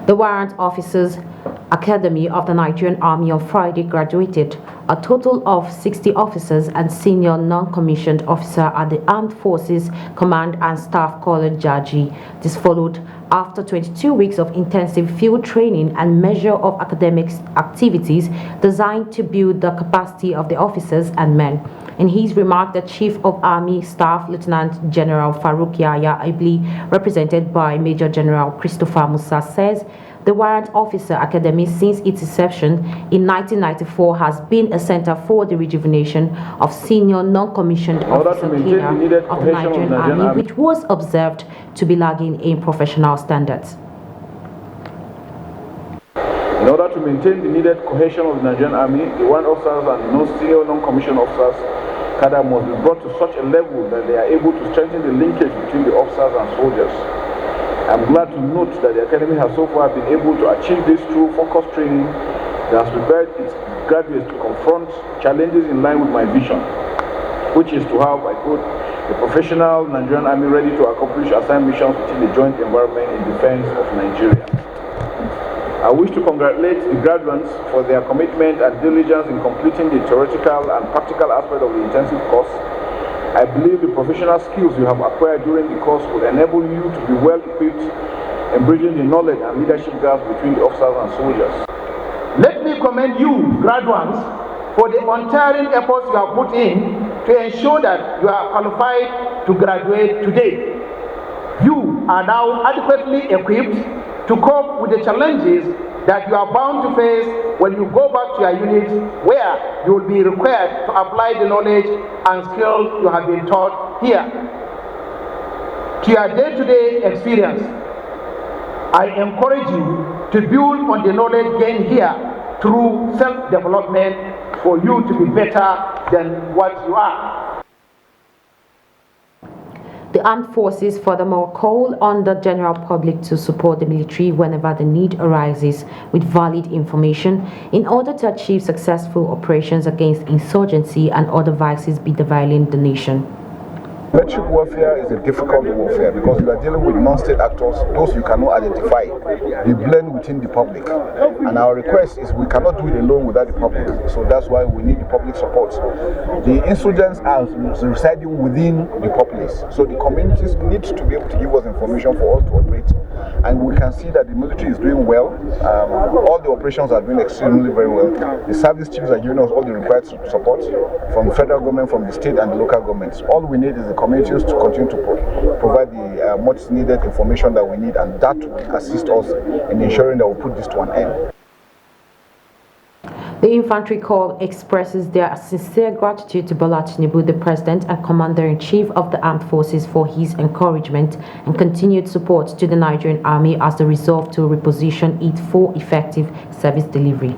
The Warrant Officers Academy of the Nigerian Army on Friday graduated a total of 60 officers and senior non-commissioned officers at the Armed Forces Command and Staff College Jaji. This followed after 22 weeks of intensive field training and measure of academic activities designed to build the capacity of the officers and men. In his remark, the Chief of Army Staff, Lieutenant General Farouk Yahya Ibli, represented by Major General Christopher Musa, says the Warrant Officer Academy, since its inception in 1994, has been a center for the rejuvenation of senior non-commissioned officer cadre of the Nigerian Army, which was observed to be lagging in professional standards. In order to maintain the needed cohesion of the Nigerian Army, the warrant officers and senior non-commissioned officers cadre must be brought to such a level that they are able to strengthen the linkage between the officers and soldiers. I'm glad to note that the Academy has so far been able to achieve this through focused training that has prepared its graduates to confront challenges in line with my vision, which is to have, I quote, a professional Nigerian Army ready to accomplish assigned missions within the joint environment in defense of Nigeria. I wish to congratulate the graduates for their commitment and diligence in completing the theoretical and practical aspect of the intensive course. I believe the professional skills you have acquired during the course will enable you to be well equipped in bridging the knowledge and leadership gaps between the officers and soldiers. Let me commend you, graduates, for the untiring efforts you have put in to ensure that you are qualified to graduate today. You are now adequately equipped to cope with the challenges that you are bound to face when you go back to your unit, where you will be required to apply the knowledge and skills you have been taught here. To your day-to-day experience, I encourage you to build on the knowledge gained here through self-development for you to be better than what you are. The armed forces furthermore call on the general public to support the military whenever the need arises with valid information in order to achieve successful operations against insurgency and other vices bedeviling the nation. Military warfare is a difficult warfare because you are dealing with non-state actors, those you cannot identify. They blend within the public. And our request is we cannot do it alone without the public. So that's why we need the public support. The insurgents are residing within the populace. So the communities need to be able to give us information for us to operate. And we can see that the military is doing well. All the operations are doing extremely very well. The service chiefs are giving us all the required support from the federal government, from the state and the local governments. All we need is the communities to continue to provide the much needed information that we need, and that will assist us in ensuring that we put this to an end. The Infantry Corps expresses their sincere gratitude to Bola Tinubu, the President and Commander-in-Chief of the Armed Forces, for his encouragement and continued support to the Nigerian Army as they resolve to reposition it for effective service delivery.